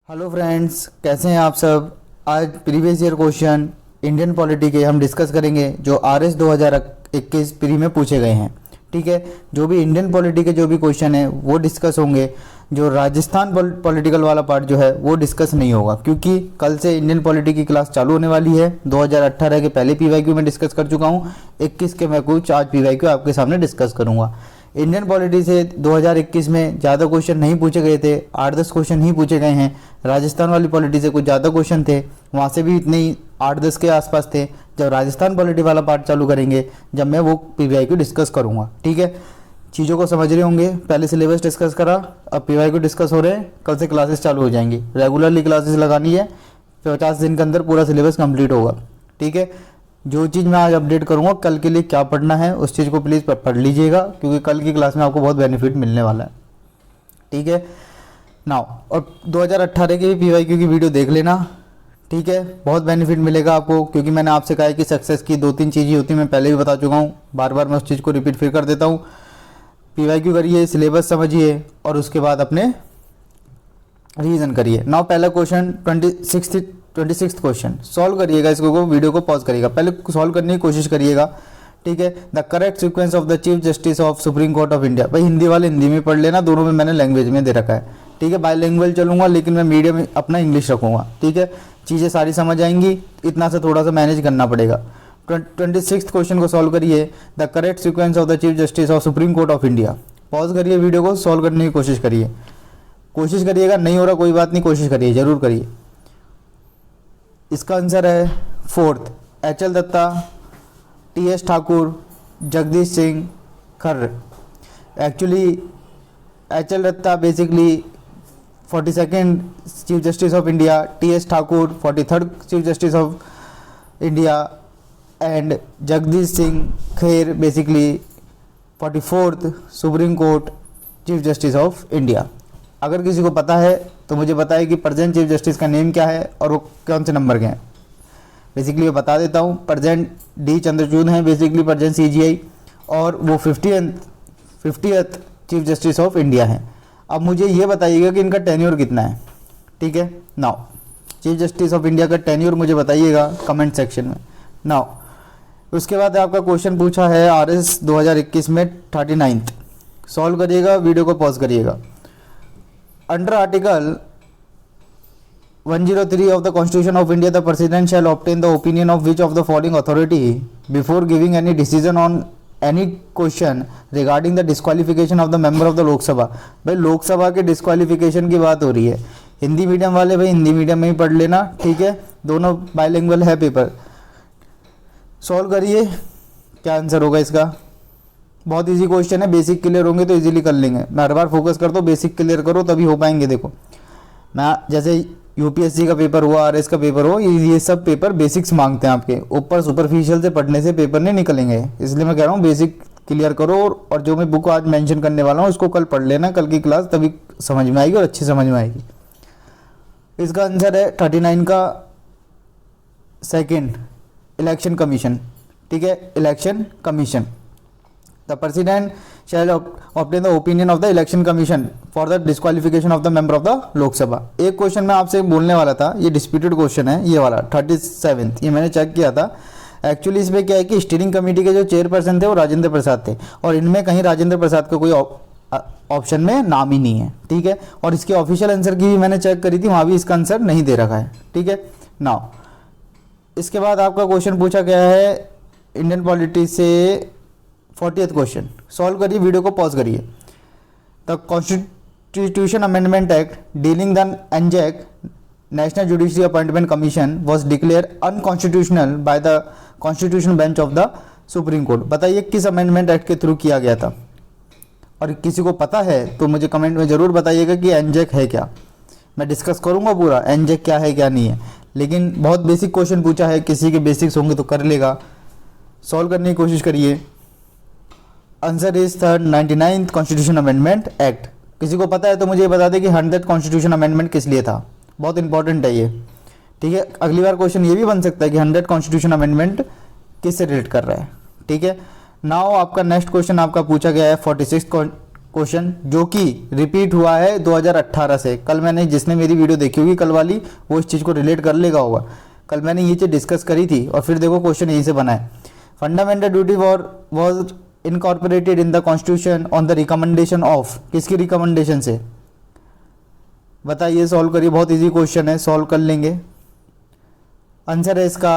Hello friends, कैसे हैं आप सब। आज previous year question Indian polity के हम डिस्कस करेंगे जो आरएस 2021 प्री में पूछे गए हैं। ठीक है, जो भी इंडियन पॉलिटी के जो भी क्वेश्चन है वो डिस्कस होंगे। जो राजस्थान पॉलिटिकल वाला पार्ट जो है वो डिस्कस नहीं होगा, क्योंकि कल से इंडियन पॉलिटी की क्लास चालू होने वाली है। 2018 के पहले पीवाईक्यू में डिस्कस कर चुका हूँ, 21 के मैं कुछ आज पीवाईक्यू आपके सामने डिस्कस करूँगा। इंडियन पॉलिटी से 2021 में ज़्यादा क्वेश्चन नहीं पूछे गए थे, 8-10 क्वेश्चन ही पूछे गए हैं। राजस्थान वाली पॉलिटी से कुछ ज़्यादा क्वेश्चन थे, वहाँ से भी इतने ही 8-10 के आसपास थे। जब राजस्थान पॉलिटी वाला पार्ट चालू करेंगे, जब मैं वो पीवाईक्यू डिस्कस करूँगा। ठीक है, चीज़ों को समझ रहे होंगे। पहले सिलेबस डिस्कस करा, अब पीवाईक्यू डिस्कस हो रहे हैं। कल से क्लासेस चालू हो जाएंगी, रेगुलरली क्लासेस लगानी है। 50 दिन के अंदर पूरा सिलेबस कंप्लीट होगा। ठीक है, जो चीज़ मैं आज अपडेट करूँगा कल के लिए क्या पढ़ना है उस चीज़ को प्लीज़ पढ़ लीजिएगा, क्योंकि कल की क्लास में आपको बहुत बेनिफिट मिलने वाला है। ठीक है नाउ, और 2018 की भी पीवाईक्यू की वीडियो देख लेना। ठीक है, बहुत बेनिफिट मिलेगा आपको, क्योंकि मैंने आपसे कहा है कि सक्सेस की 2-3 चीज़ें होती हैं। मैं पहले भी बता चुका हूँ, बार बार मैं उस चीज़ को रिपीट फिर कर देता हूँ। पीवाईक्यू करिए, सिलेबस समझिए और उसके बाद अपने रिवीजन करिए। नाउ पहला क्वेश्चन 26th क्वेश्चन सॉल्व करिएगा। इसको वीडियो को पॉज करिएगा, पहले सॉल्व करने की कोशिश करिएगा। ठीक है, the correct sequence of the chief justice of supreme court of India. भाई हिंदी वाले हिंदी में पढ़ लेना, दोनों में मैंने लैंग्वेज में दे रखा है। ठीक है, बाईलिंगुअल चलूंगा, लेकिन मैं मीडियम में अपना इंग्लिश रखूंगा। ठीक है, चीज़ें सारी समझ आएंगी, इतना सा थोड़ा सा मैनेज करना पड़ेगा। 26th क्वेश्चन को सॉल्व करिए। The correct sequence of the chief justice of supreme court of India. Pause करिए वीडियो को, सॉल्व करने की कोशिश करिएगा। नहीं हो रहा कोई बात नहीं, कोशिश करिए, जरूर करिए। इसका आंसर है 4th, H L. Datta, T S. Thakur, Jagdish Singh Khehar. Actually H L. Datta basically 42nd chief justice of India, T S. Thakur 43rd chief justice of India and Jagdish Singh Khehar basically 44th supreme court chief justice of India. अगर किसी को पता है तो मुझे बताइए कि प्रेजेंट चीफ जस्टिस का नेम क्या है और वो कौन से नंबर के हैं। बेसिकली मैं बता देता हूँ, प्रेजेंट डी चंद्रचूड़ हैं बेसिकली प्रेजेंट सीजीआई, और वो 50th chief justice of India हैं। अब मुझे ये बताइएगा कि इनका टेन्योर कितना है। ठीक है, now chief justice of India का टेन्योर मुझे बताइएगा कमेंट सेक्शन में। नाउ उसके बाद आपका क्वेश्चन पूछा है आरएस 2021 में 39th। सॉल्व करिएगा, वीडियो को पॉज करिएगा। Under article 103 of the Constitution of India, the President shall obtain the opinion of which of the following authority before giving any decision on any question regarding the disqualification of the member of the लोक सभा। भाई लोक सभा के disqualification की बात हो रही है। हिंदी मीडियम वाले भाई हिंदी मीडियम में ही पढ़ लेना। ठीक है, दोनों बाइलिंगुअल है पेपर। सॉल्व करिए, क्या आंसर होगा इसका। बहुत इजी क्वेश्चन है, बेसिक क्लियर होंगे तो इजीली कर लेंगे। मैं हर बार फोकस करता हूँ बेसिक क्लियर करो तभी हो पाएंगे। देखो मैं जैसे यूपीएससी का पेपर हुआ, आरएस का पेपर हो, ये सब पेपर बेसिक्स मांगते हैं आपके ऊपर। सुपरफिशियल से पढ़ने से पेपर नहीं निकलेंगे, इसलिए मैं कह रहा हूँ बेसिक क्लियर करो। और जो मैं बुक आज मेंशन करने वाला हूँ उसको कल पढ़ लेना, कल की क्लास तभी समझ में आएगी और अच्छी समझ में आएगी। इसका आंसर है 39 का सेकेंड, इलेक्शन कमीशन। ठीक है, election commission. The President shall obtain the opinion of the election commission for the disqualification of the member of the लोक सभा। एक क्वेश्चन मैं आपसे बोलने वाला था, ये डिस्प्यूटेड क्वेश्चन है ये वाला 37th, ये मैंने चेक किया था। एक्चुअली इसमें क्या है कि स्टीयरिंग कमेटी के जो चेयरपर्सन थे वो राजेंद्र प्रसाद थे, और इनमें कहीं राजेंद्र प्रसाद का कोई ऑप्शन में नाम ही नहीं है। ठीक है, और इसके ऑफिशियल आंसर की भी मैंने चेक करी थी, वहाँ भी इसका आंसर नहीं दे रखा है। ठीक है, नाउ इसके बाद आपका क्वेश्चन पूछा गया है इंडियन पॉलिटी से 40th क्वेश्चन। सॉल्व करिए, वीडियो को पॉज करिए। The constitution amendment act dealing the NJAC national judiciary appointment commission was declared unconstitutional by the constitution bench of the supreme court. बताइए किस अमेंडमेंट एक्ट के through किया गया था, और किसी को पता है तो मुझे कमेंट में ज़रूर बताइएगा कि एनजेक है क्या। मैं डिस्कस करूँगा पूरा एनजेक क्या है क्या नहीं है, लेकिन बहुत बेसिक क्वेश्चन पूछा है, किसी के बेसिक्स होंगे तो कर लेगा। सॉल्व करने की कोशिश करिए। Answer is 99th constitution amendment act. किसी को पता है तो मुझे बता दें कि 100th कॉन्स्टिट्यूशन अमेंडमेंट किस लिए था, बहुत इंपॉर्टेंट है ये। ठीक है, अगली बार क्वेश्चन ये भी बन सकता है कि 100th कॉन्स्टिट्यूशन अमेंडमेंट किससे रिलेट कर रहा है। ठीक है, नाउ आपका नेक्स्ट क्वेश्चन आपका पूछा गया है 46th क्वेश्चन जो कि रिपीट हुआ है 2018 से। कल मैंने, जिसने मेरी वीडियो देखी होगी कल वाली, वो इस चीज़ को रिलेट कर लेगा होगा। कल मैंने ये चीज़ डिस्कस करी थी और फिर देखो क्वेश्चन यहीं से बना है। Fundamental duty was incorporated in the constitution on the recommendation of, किसकी रिकमेंडेशन से? बताइए, सॉल्व करिए, बहुत इजी क्वेश्चन है, सॉल्व कर लेंगे। आंसर है इसका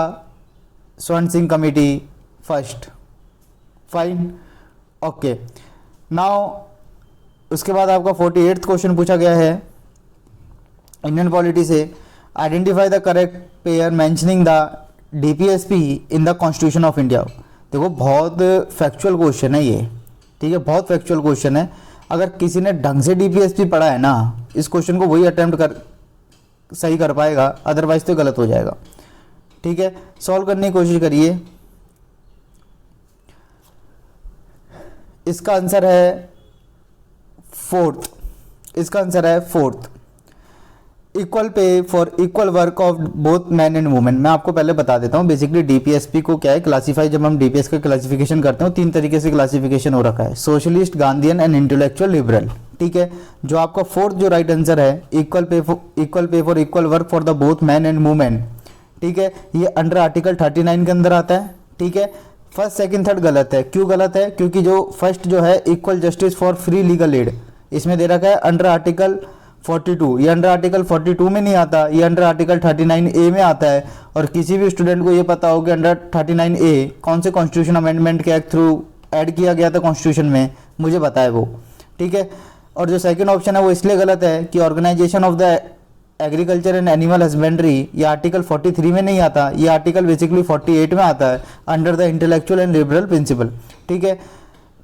स्वर्ण Singh committee first. Fine, okay. Now उसके बाद आपका 48th क्वेश्चन पूछा गया है इंडियन पॉलिटी से। Identify the correct pair mentioning the DPSP in the constitution of India. देखो बहुत फैक्चुअल क्वेश्चन है ये, ठीक है, बहुत फैक्चुअल क्वेश्चन है। अगर किसी ने ढंग से डीपीएसपी पढ़ा है ना, इस क्वेश्चन को वही सही कर पाएगा, अदरवाइज तो गलत हो जाएगा। ठीक है, सॉल्व करने की कोशिश करिए। इसका आंसर है फोर्थ, इसका आंसर है fourth. Equal pay for equal work of both man and women. मैं आपको पहले बता देता हूँ बेसिकली डीपीएसपी को क्या है, क्लासीफाई, जब हम डीपीएस का क्लासिफिकेशन करते हैं 3 तरीके से क्लासिफिकेशन हो रखा है, socialist, Gandhian and intellectual liberal. ठीक है, जो आपका फोर्थ जो राइट आंसर है, equal pay for equal work for the both man and women, ठीक है, ये अंडर आर्टिकल 39 के अंदर आता है। ठीक है, फर्स्ट सेकंड थर्ड गलत है। क्यों गलत है? क्योंकि जो फर्स्ट जो है equal justice for free legal aid, इसमें दे रखा है अंडर आर्टिकल 42, ये अंडर आर्टिकल 42 में नहीं आता, ये अंडर आर्टिकल 39A में आता है। और किसी भी स्टूडेंट को ये पता हो कि अंडर 39A कौन से कॉन्स्टिट्यूशन अमेंडमेंट के एक्ट थ्रू ऐड किया गया था कॉन्स्टिट्यूशन में, मुझे बताए वो। ठीक है, और जो सेकंड ऑप्शन है वो इसलिए गलत है कि organisation of the agriculture and animal husbandry, ये आर्टिकल 43 में नहीं आता, ये आर्टिकल बेसिकली 48 में आता है, under the intellectual and liberal principle. ठीक है,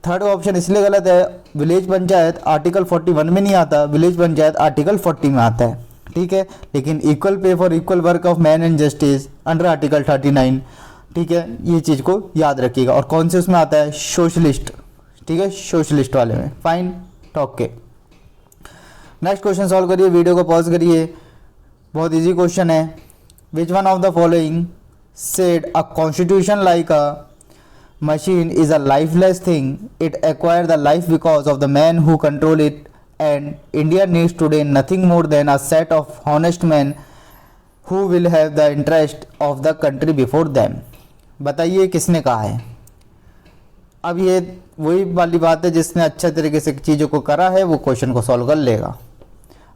थर्ड ऑप्शन इसलिए गलत है, विलेज पंचायत आर्टिकल 41 में नहीं आता, विलेज पंचायत आर्टिकल 40 में आता है। ठीक है, लेकिन equal pay for equal work of man and justice under article 39। ठीक है, ये चीज़ को याद रखिएगा। और कौन से उसमें आता है? सोशलिस्ट। ठीक है, सोशलिस्ट वाले में। Fine, okay. Next question solve करिए, वीडियो को पॉज करिए, बहुत इजी क्वेश्चन है। Which one of the following said a constitution like a machine is a lifeless thing, it acquire the life because of the man who control it, and India needs today nothing more than a set of honest men who will have the interest of the country before them। बताइए किसने कहा है? अब ये वही वाली बात है, जिसने अच्छे तरीके से चीज़ों को करा है वो क्वेश्चन को सॉल्व कर लेगा।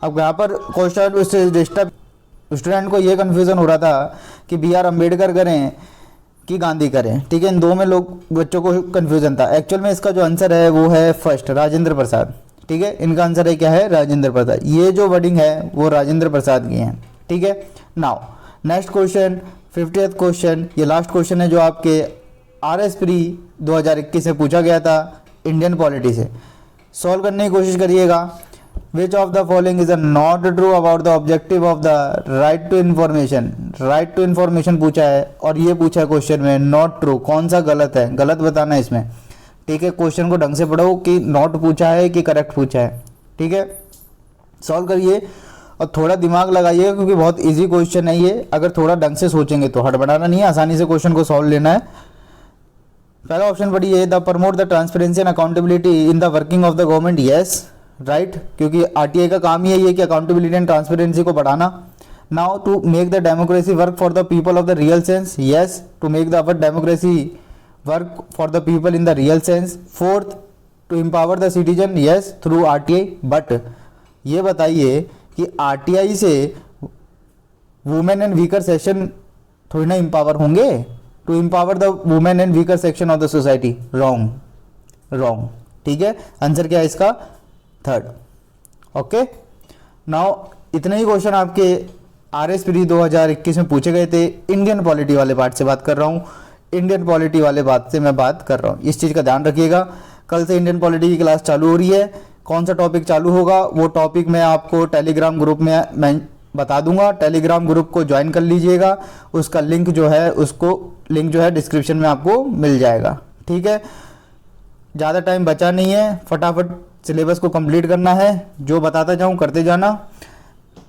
अब यहाँ पर क्वेश्चन उससे डिस्टर्ब, स्टूडेंट को ये कन्फ्यूज़न हो रहा था कि BR अम्बेडकर करें कि गांधी करें। ठीक है, इन दो में लोग बच्चों को कन्फ्यूजन था। एक्चुअल में इसका जो आंसर है वो है फर्स्ट, राजेंद्र प्रसाद। ठीक है, इनका आंसर है क्या है? राजेंद्र प्रसाद। ये जो वर्डिंग है वो राजेंद्र प्रसाद की है। ठीक है, now next question, 50th question, ये लास्ट क्वेश्चन है जो आपके RS प्री 2021 में पूछा गया था इंडियन पॉलिटी से। सॉल्व करने की कोशिश करिएगा। Which of the following is not true about the objective of the right to information? Right to information पूछा है और ये पूछा है क्वेश्चन में नॉट ट्रू। कौन सा गलत है? गलत बताना है इसमें। ठीक है, क्वेश्चन को ढंग से पढ़ो कि नॉट पूछा है कि करेक्ट पूछा है। ठीक है, सॉल्व करिए और थोड़ा दिमाग लगाइए क्योंकि बहुत इजी क्वेश्चन है ये। अगर थोड़ा ढंग से सोचेंगे तो हड़बड़ाना नहीं है, आसानी से क्वेश्चन को सॉल्व लेना है। पहला ऑप्शन पढ़िए, the promote the transparency and accountability in the working of the government. Yes, right, क्योंकि आरटीआई का काम ही है ये कि अकाउंटेबिलिटी एंड ट्रांसपेरेंसी को बढ़ाना। Now to make the democracy work for the people of the real sense. Yes, to make the our democracy work for the people in the real sense. Fourth, to empower the citizen. Yes, through RTI. But ये बताइए कि RTI से women and weaker section थोड़ी ना empower होंगे। To empower the women and weaker section of the society. Wrong, wrong. ठीक है, answer क्या है इसका? थर्ड। ओके, नाउ इतने ही क्वेश्चन आपके RS प्री 2021 में पूछे गए थे। इंडियन पॉलिटी वाले पार्ट से बात कर रहा हूँ, इंडियन पॉलिटी वाले बात से मैं बात कर रहा हूँ। इस चीज़ का ध्यान रखिएगा। कल से इंडियन पॉलिटी की क्लास चालू हो रही है। कौन सा टॉपिक चालू होगा वो टॉपिक मैं आपको टेलीग्राम ग्रुप में मैं बता दूंगा। टेलीग्राम ग्रुप को ज्वाइन कर लीजिएगा। उसका लिंक जो है डिस्क्रिप्शन में आपको मिल जाएगा। ठीक है, ज़्यादा टाइम बचा नहीं है, फटाफट सिलेबस को कंप्लीट करना है। जो बताता जाऊँ करते जाना।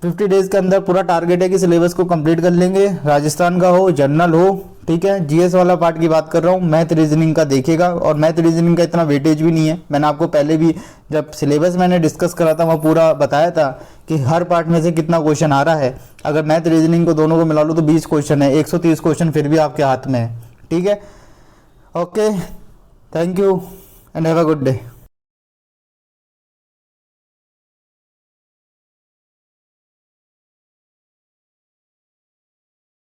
50 डेज़ के अंदर पूरा टारगेट है कि सिलेबस को कंप्लीट कर लेंगे। राजस्थान का हो, जनरल हो, ठीक है। जीएस वाला पार्ट की बात कर रहा हूँ, मैथ रीजनिंग का देखिएगा, और मैथ रीजनिंग का इतना वेटेज भी नहीं है। मैंने आपको पहले भी जब सिलेबस मैंने डिस्कस करा था वहाँ पूरा बताया था कि हर पार्ट में से कितना क्वेश्चन आ रहा है। अगर मैथ रीजनिंग को दोनों को मिला लो तो 20 क्वेश्चन है, 130 क्वेश्चन फिर भी आपके हाथ में है। ठीक है, okay, thank you and have a good day.